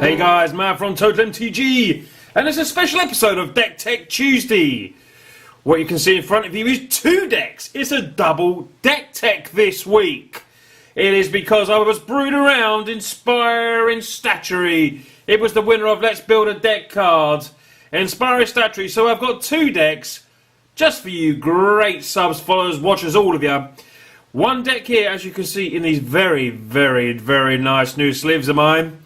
Hey guys, Matt from Total MTG, and it's a special episode of Deck Tech Tuesday. What you can see in front of you is two decks. It's a double Deck Tech this week. It is because I was brewing around Inspiring Statuary. It was the winner of Let's Build a Deck card, Inspiring Statuary. So I've got two decks just for you, great subs, followers, watchers, all of you. One deck here, as you can see in these very, very, very nice new sleeves of mine.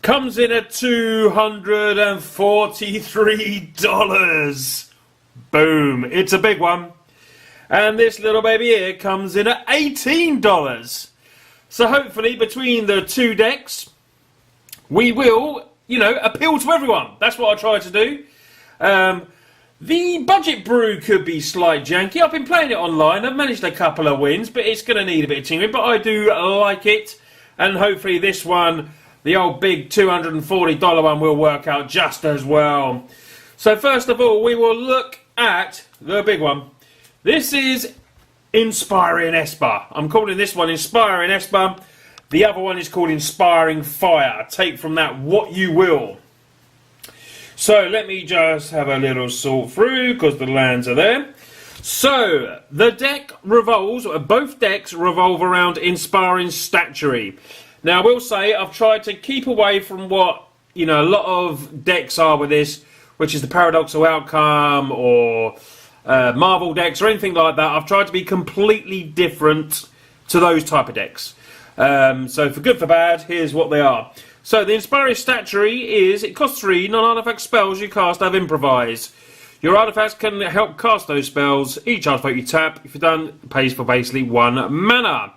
Comes in at $243. Boom. It's a big one. And this little baby here comes in at $18. So hopefully between the two decks, we will, appeal to everyone. That's what I try to do. The budget brew could be slight janky. I've been playing it online. I've managed a couple of wins, but it's going to need a bit of tinkering. But I do like it. And hopefully this one, the old big $240 one, will work out just as well. So first of all, we will look at the big one. This is Inspiring Esper. I'm calling this one Inspiring Esper. The other one is called Inspiring Fire. Take from that what you will. So let me just have a little sort through because the lands are there. So the deck revolves, both decks revolve around Inspiring Statuary. Now, I will say I've tried to keep away from what, a lot of decks are with this, which is the Paradoxal Outcome or Marvel decks or anything like that. I've tried to be completely different to those type of decks. So for good, for bad, here's what they are. So the Inspiring Statuary is, it costs 3 non-artifact spells you cast have Improvise. Your artifacts can help cast those spells. Each artifact you tap, if you're done, pays for basically 1 mana.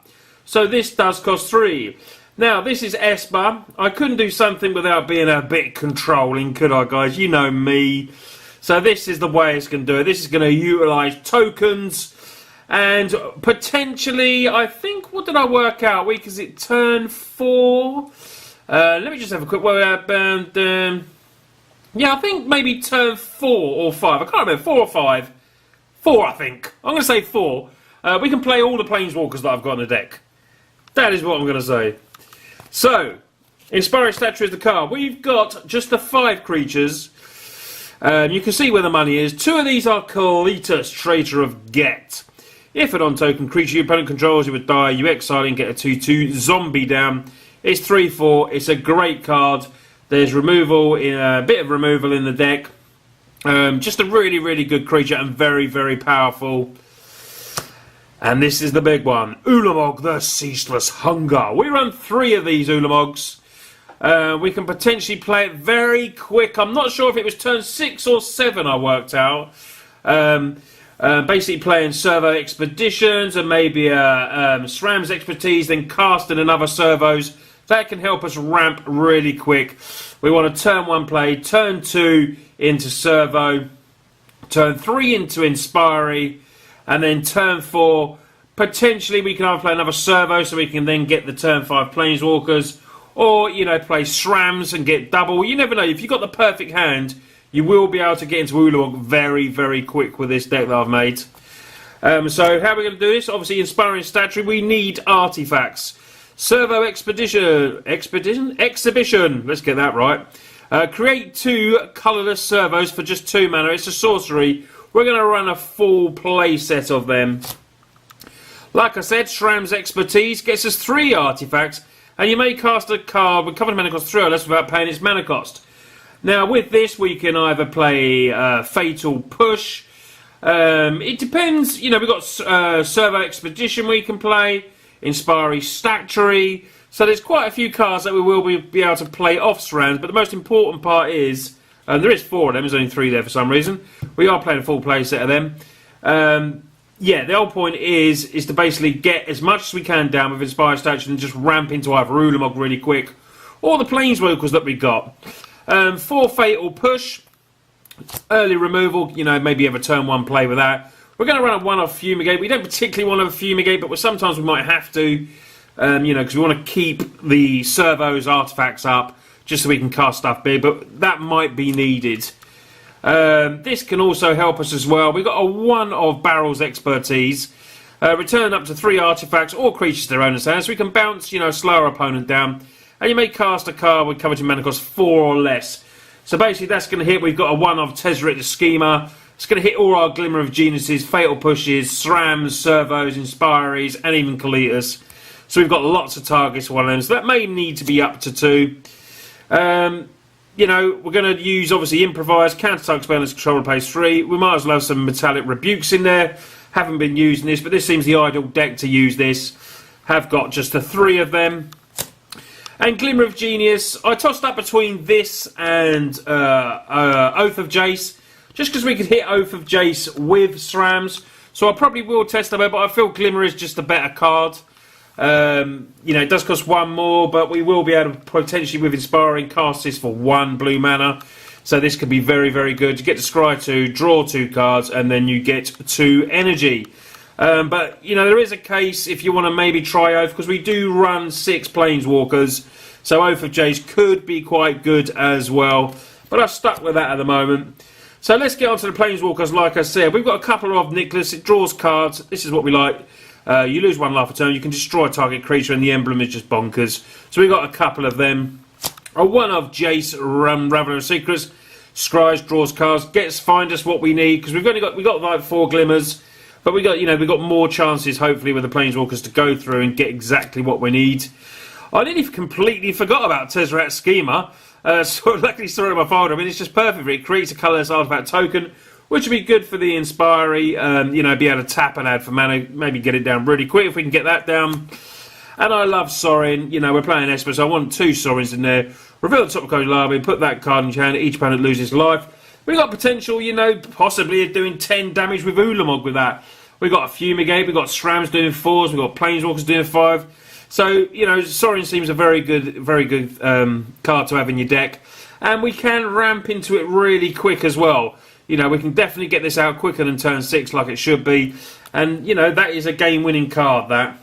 So this does cost 3. Now, this is Esper. I couldn't do something without being a bit controlling, could I, guys? You know me. So this is the way it's going to do it. This is going to utilise tokens. And potentially, I think, what did I work out? Is it turn 4? Let me just have a quick work out. Yeah, I think maybe turn 4 or 5. I can't remember, 4 or 5. 4, I think. I'm going to say 4. We can play all the Planeswalkers that I've got in the deck. That is what I'm going to say. So, Inspiring Statuary is the card. We've got just the 5 creatures. You can see where the money is. 2 of these are Cletus, Traitor of Get. If a non-token creature your opponent controls, you would die. You exile and get a 2/2 zombie down. It's 3/4. It's a great card. There's removal, a bit of removal in the deck. Just a really, really good creature and very, very powerful. And this is the big one. Ulamog, the Ceaseless Hunger. We run 3 of these Ulamogs. We can potentially play it very quick. I'm not sure if it was turn 6 or 7 I worked out. Basically playing Servo Expeditions and maybe SRAM's Expertise, then casting another Servos. That can help us ramp really quick. We want to turn 1 play, turn 2 into Servo, turn 3 into Inspiring, and then turn 4, potentially we can either play another Servo so we can then get the turn 5 Planeswalkers, or, play SRAMs and get double. You never know. If you've got the perfect hand, you will be able to get into Ulamog very, very quick with this deck that I've made. So how are we going to do this? Obviously, Inspiring Statuary, we need artifacts. Servo Exhibition. Let's get that right. Create 2 colourless servos for just 2 mana. It's a sorcery. We're going to run a full play set of them. Like I said, SRAM's Expertise gets us 3 artifacts, and you may cast a card with covered mana cost 3 or less without paying its mana cost. Now, with this, we can either play Fatal Push. It depends. We've got Servo Expedition we can play, Inspiring Statuary. So there's quite a few cards that we will be able to play off SRAMs, but the most important part is, there is 4 of them, there's only 3 there for some reason. We are playing a full play set of them. Yeah, the whole point is to basically get as much as we can down with Inspired Statuary and just ramp into either Ulamog really quick, or the Planeswalkers that we got. 4 Fatal Push, early removal, maybe have a turn 1 play with that. We're going to run a 1-off Fumigate. We don't particularly want to have a Fumigate, but sometimes we might have to, because we want to keep the Servos artifacts up, just so we can cast stuff big, but that might be needed. This can also help us as well. We've got a 1 of Barrel's Expertise. Return up to 3 artifacts or creatures to their own hands, so we can bounce, slow our opponent down. and you may cast a card with coveted mana cost 4 or less. So basically that's going to hit, we've got a 1 of Tezzeret Schema. It's going to hit all our Glimmer of Geniuses, Fatal Pushes, SRAMs, Servos, Inspiries, and even Kalitas. So we've got lots of targets for one of them. So that may need to be up to 2. You know, we're going to use, obviously, Improvise, Counter-Target Spell, and Controller pays 3. We might as well have some Metallic Rebukes in there. Haven't been using this, but this seems the ideal deck to use this. Have got just the 3 of them. And Glimmer of Genius, I tossed up between this and Oath of Jace, just because we could hit Oath of Jace with SRAMs. So I probably will test them, but I feel Glimmer is just a better card. You know, it does cost 1 more, but we will be able to potentially, with Inspiring, cast this for 1 blue mana. So this could be very, very good. You get to scry 2, draw 2 cards, and then you get 2 energy. But, you know, there is a case if you want to maybe try Oath, because we do run 6 Planeswalkers. So Oath of Jace could be quite good as well. But I've stuck with that at the moment. So let's get on to the Planeswalkers. Like I said, we've got a couple of Nicholas. It draws cards. This is what we like. You lose 1 life a turn. You can destroy a target creature, and the emblem is just bonkers. So we've got a couple of them. A 1 of Jace, Raveler of Secrets. Scries, draws cards, find us what we need, because we've got like 4 glimmers. But we've got more chances, hopefully, with the Planeswalkers to go through and get exactly what we need. I nearly completely forgot about Tezzeret Schema. So luckily saw it in my folder. I mean, it's just perfect. It creates a colourless artifact token, which would be good for the Inspiry. You know, be able to tap and add for mana. Maybe get it down really quick if we can get that down. And I love Sorin. You know, we're playing Esper, so I want 2 Sorins in there. Reveal the top card lobby, put that card in your hand. Each opponent loses life. We've got potential, you know, possibly of doing 10 damage with Ulamog with that. We've got a Fumigate, we've got SRAMs doing 4s, we've got Planeswalkers doing 5. So, you know, Sorin seems a very good card to have in your deck. And we can ramp into it really quick as well. You know, we can definitely get this out quicker than turn 6 like it should be. And, you know, that is a game-winning card, that.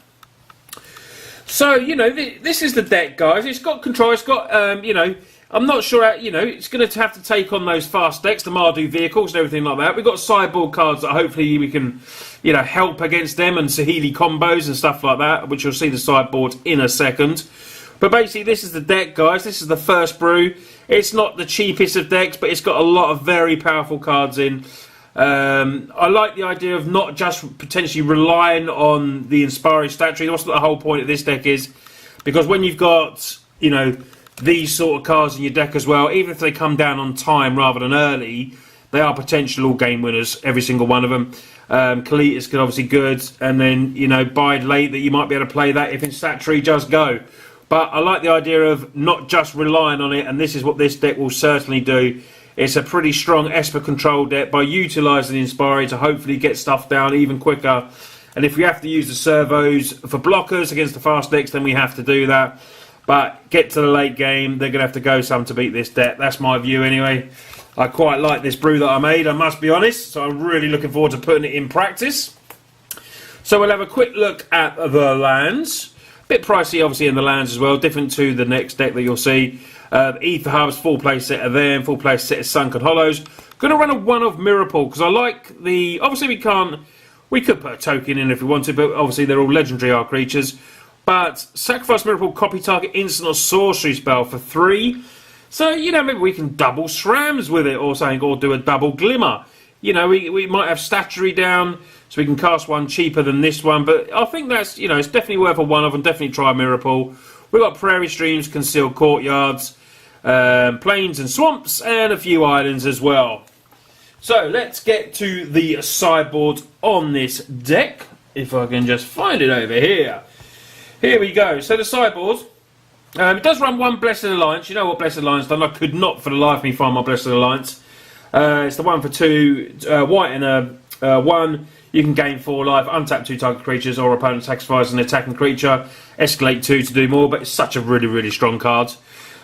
So, you know, this is the deck, guys. It's got control, it's got, you know, I'm not sure, how, you know, it's going to have to take on those fast decks, the Mardu vehicles and everything like that. We've got sideboard cards that hopefully we can, you know, help against them, and Saheeli combos and stuff like that, which you'll see the sideboard in a second. But basically, this is the deck, guys. This is the first brew. It's not the cheapest of decks, but it's got a lot of very powerful cards in. I like the idea of not just potentially relying on the Inspiring Statuary. That's what the whole point of this deck is. Because when you've got, you know, these sort of cards in your deck as well, even if they come down on time rather than early, they are potential all game winners, every single one of them. Kalitas could obviously good, and then, you know, bide late that you might be able to play that if its Statuary just go. But I like the idea of not just relying on it, and this is what this deck will certainly do. It's a pretty strong Esper control deck by utilising the Inspiry to hopefully get stuff down even quicker. And if we have to use the servos for blockers against the fast decks, then we have to do that. But get to the late game, they're going to have to go some to beat this deck. That's my view anyway. I quite like this brew that I made, I must be honest. So I'm really looking forward to putting it in practice. So we'll have a quick look at the lands. Bit pricey obviously in the lands as well, different to the next deck that you'll see. Ether Hubs, full play set of them, full play set of Sunken Hollows. Going to run a 1 of Miracle, because I like the... Obviously we could put a token in if we wanted, but obviously they're all legendary art creatures. But sacrifice Miracle, copy target instant or sorcery spell for 3. So, you know, maybe we can double SRAMs with it or something, or do a double Glimmer. You know, we might have Statuary down, so we can cast 1 cheaper than this one. But I think that's, you know, it's definitely worth a 1 of, and definitely try Miracle. We've got Prairie Streams, Concealed Courtyards, Plains and Swamps, and a few islands as well. So, let's get to the sideboard on this deck. If I can just find it over here. Here we go. So the sideboard, it does run 1 Blessed Alliance. You know what Blessed Alliance done? I could not for the life of me find my Blessed Alliance. It's the 1 for 2, white and a 1. You can gain 4 life, untap 2 target creatures, or opponent sacrifices an attacking creature. Escalate 2 to do more, but it's such a really, really strong card.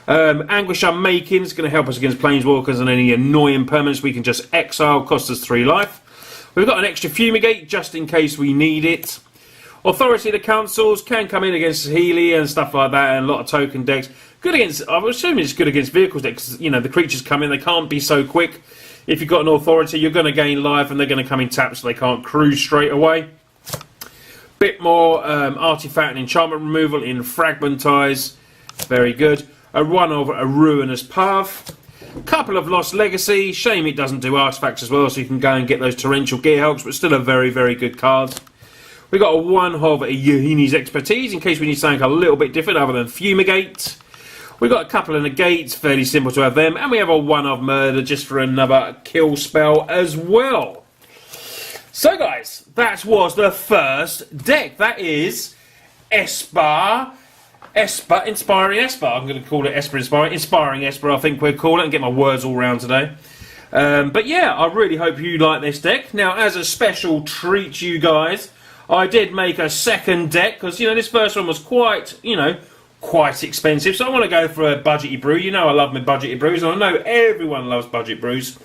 Anguish Unmaking is going to help us against Planeswalkers and any annoying permanents we can just exile, cost us 3 life. We've got an extra Fumigate just in case we need it. Authority of the Councils can come in against Saheeli and stuff like that, and a lot of token decks. Good against, I'm assuming it's good against vehicles decks. You know, the creatures come in, they can't be so quick. If you've got an Authority, you're going to gain life, and they're going to come in tapped, so they can't cruise straight away. Bit more artifact and enchantment removal in Fragmentize. Very good. A one of a Ruinous Path. Couple of Lost Legacy. Shame it doesn't do artifacts as well, so you can go and get those Torrential Gearhogs, but still a very, very good card. We got a one of a Yahini's Expertise, in case we need something a little bit different other than Fumigate. We got a couple of Negates, fairly simple to have them, and we have a one of Murder just for another kill spell as well. So guys, that was the first deck. That is Esper, Inspiring Esper. I'm going to call it Esper Inspiring Esper, I think we'll call it, and get my words all round today. But yeah, I really hope you like this deck. Now, as a special treat to you guys, I did make a second deck, because, you know, this first one was quite, you know, quite expensive. So I want to go for a budgety brew. You know I love my budgety brews, and I know everyone loves budget brews.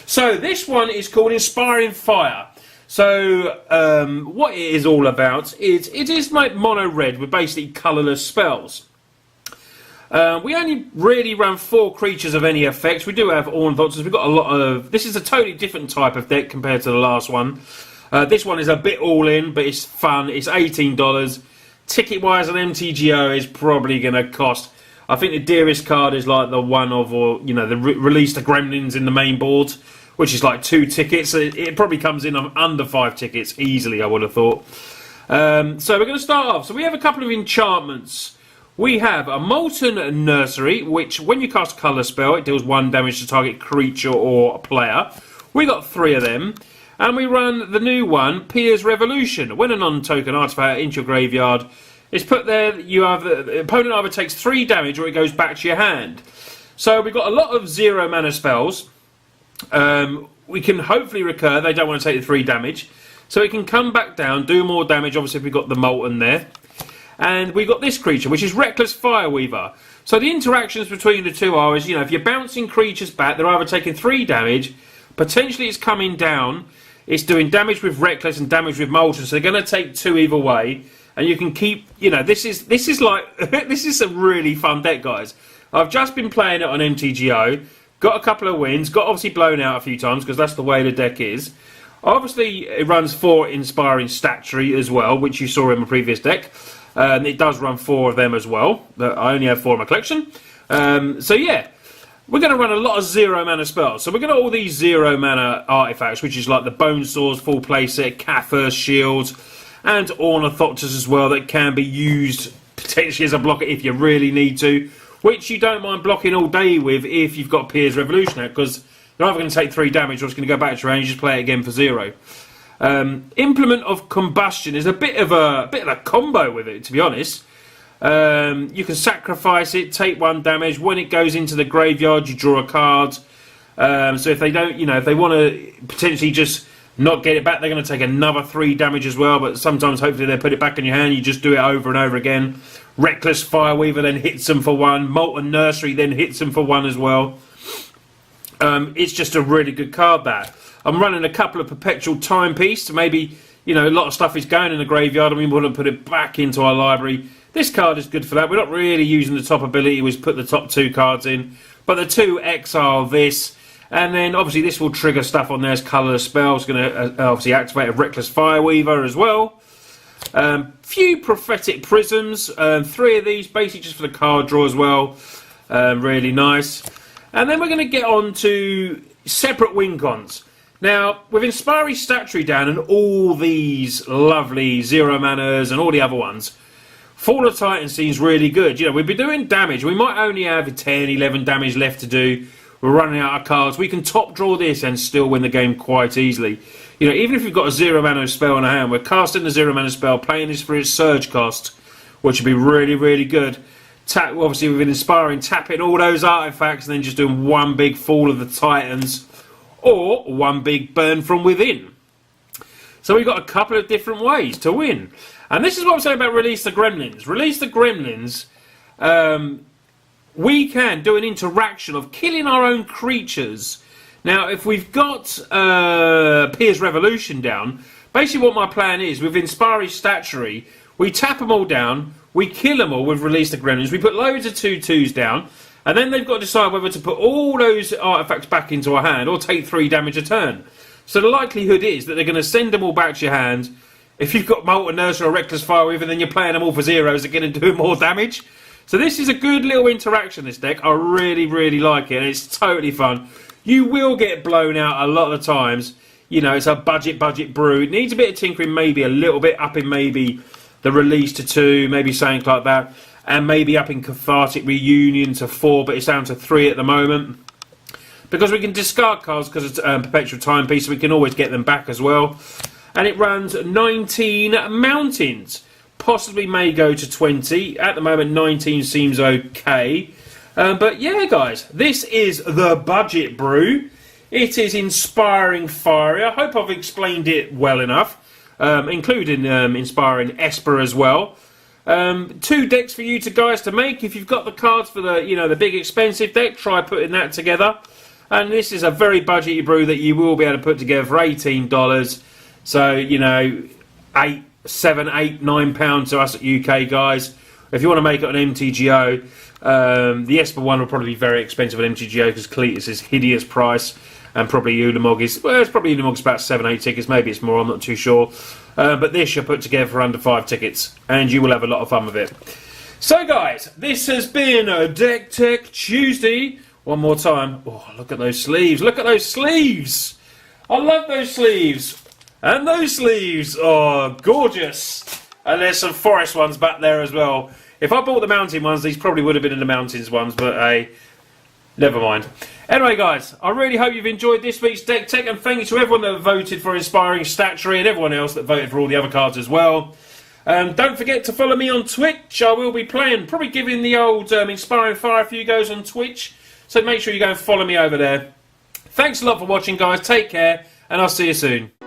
So this one is called Inspiring Fire. So, what it is all about is, it is like mono red with basically colourless spells. We only really run 4 creatures of any effects. We do have Ornithopters. We've got a lot of... This is a totally different type of deck compared to the last one. This one is a bit all in, but it's fun. It's $18. Ticket-wise, an MTGO is probably going to cost... I think the dearest card is like the one of, or, you know, the release the Gremlins in the main board, which is like 2 tickets. It probably comes in under 5 tickets easily, I would have thought. So we're going to start off. So we have a couple of enchantments. We have a Molten Nursery, which when you cast a colour spell, it deals 1 damage to target creature or player. We got 3 of them. And we run the new one, Pier's Revolution. When a non-token artifact into your graveyard is put there, you have the opponent either takes 3 damage or it goes back to your hand. So we've got a lot of 0 mana spells. We can hopefully recur. They don't want to take the 3 damage, so it can come back down, do more damage. Obviously, if we've got the Molten there, and we've got this creature, which is Reckless Fireweaver. So the interactions between the two are, is, you know, if you're bouncing creatures back, they're either taking 3 damage, potentially it's coming down, it's doing damage with Reckless and damage with Molten, so they're going to take 2 either way, and you can keep, you know, this is like this is a really fun deck, guys. I've just been playing it on MTGO. Got a couple of wins, got obviously blown out a few times because that's the way the deck is. Obviously, it runs 4 Inspiring Statuary as well, which you saw in my previous deck. It does run 4 of them as well. I only have 4 in my collection. So yeah, we're going to run a lot of 0 mana spells. So we're going to all these 0 mana artifacts, which is like the Bone Swords, Full Playset, Kathur's Shield, and Ornithopters as well, that can be used potentially as a blocker if you really need to, which you don't mind blocking all day with if you've got Pier's Revolution out, because you're either going to take 3 damage or it's going to go back to your range, just play it again for 0. Implement of Combustion is a bit of a combo with it, to be honest. You can sacrifice it, take 1 damage. When it goes into the graveyard, you draw a card. So if they don't, you know, if they want to potentially just not get it back, they're going to take another 3 damage as well. But sometimes, hopefully, they put it back in your hand. You just do it over and over again. Reckless Fireweaver then hits them for 1. Molten Nursery then hits them for 1 as well. It's just a really good card, that. I'm running a couple of Perpetual Timepiece to maybe, you know, a lot of stuff is going in the graveyard and we want to put it back into our library. This card is good for that. We're not really using the top ability, we put the top 2 cards in. But the 2 exile this. And then obviously this will trigger stuff on there as colourless spells. Going to obviously activate a Reckless Fireweaver as well. Few Prophetic Prisms, 3 of these, basically just for the card draw as well. Really nice. And then we're going to get on to separate win cons. Now, with Inspiring Statuary down and all these lovely 0 manas and all the other ones, Fall of Titan seems really good. You know, we've been doing damage. We might only have 10, 11 damage left to do. We're running out of cards. We can top draw this and still win the game quite easily. You know, even if we've got a 0 mana spell in our hand, we're casting the 0 mana spell, playing this for its surge cost, which would be really, really good. Obviously, we've been Inspiring, tapping all those artifacts and then just doing 1 big Fall of the Titans or 1 big Burn from Within. So we've got a couple of different ways to win. And this is what I'm saying about Release the Gremlins. Release the Gremlins, we can do an interaction of killing our own creatures. Now, if we've got Pier's Revolution down, basically what my plan is, with Inspiring Statuary, we tap them all down, we kill them all with Release the Gremlins, we put loads of 2/2s down, and then they've got to decide whether to put all those artifacts back into our hand or take 3 damage a turn. So the likelihood is that they're going to send them all back to your hand. If you've got Molten Nursery or Reckless Fireweaver, then you're playing them all for 0s, they're going to do more damage. So this is a good little interaction, this deck. I really, really like it, and it's totally fun. You will get blown out a lot of the times. You know, it's a budget brew. It needs a bit of tinkering, maybe a little bit, upping maybe the release to 2, maybe something like that. And maybe upping Cathartic Reunion to 4, but it's down to 3 at the moment. Because we can discard cards because it's Perpetual Timepiece, so we can always get them back as well. And it runs 19 mountains. Possibly may go to 20. At the moment, 19 seems okay. But yeah, guys, this is the budget brew. It is Inspiring Fiery. I hope I've explained it well enough, including Inspiring Esper as well. 2 decks for you guys to make. If you've got the cards for the the big expensive deck, try putting that together. And this is a very budgety brew that you will be able to put together for $18. So £8, £7, £8, £9 to us at UK guys. If you want to make it on MTGO, the Esper one will probably be very expensive on MTGO because Cletus' hideous price, and probably Ulamog is, well, it's probably Ulamog's about 7-8 tickets, maybe it's more, I'm not too sure. But this you'll put together for under 5 tickets, and you will have a lot of fun with it. So guys, this has been a Deck Tech Tuesday. One more time. Oh, look at those sleeves. Look at those sleeves. I love those sleeves. And those sleeves are gorgeous. And there's some forest ones back there as well. If I bought the mountain ones, these probably would have been in the mountains ones, but hey, never mind. Anyway, guys, I really hope you've enjoyed this week's Deck Tech, and thank you to everyone that voted for Inspiring Statuary and everyone else that voted for all the other cards as well. Don't forget to follow me on Twitch. I will be playing, probably giving the old Inspiring Fire a few goes on Twitch. So make sure you go and follow me over there. Thanks a lot for watching, guys. Take care, and I'll see you soon.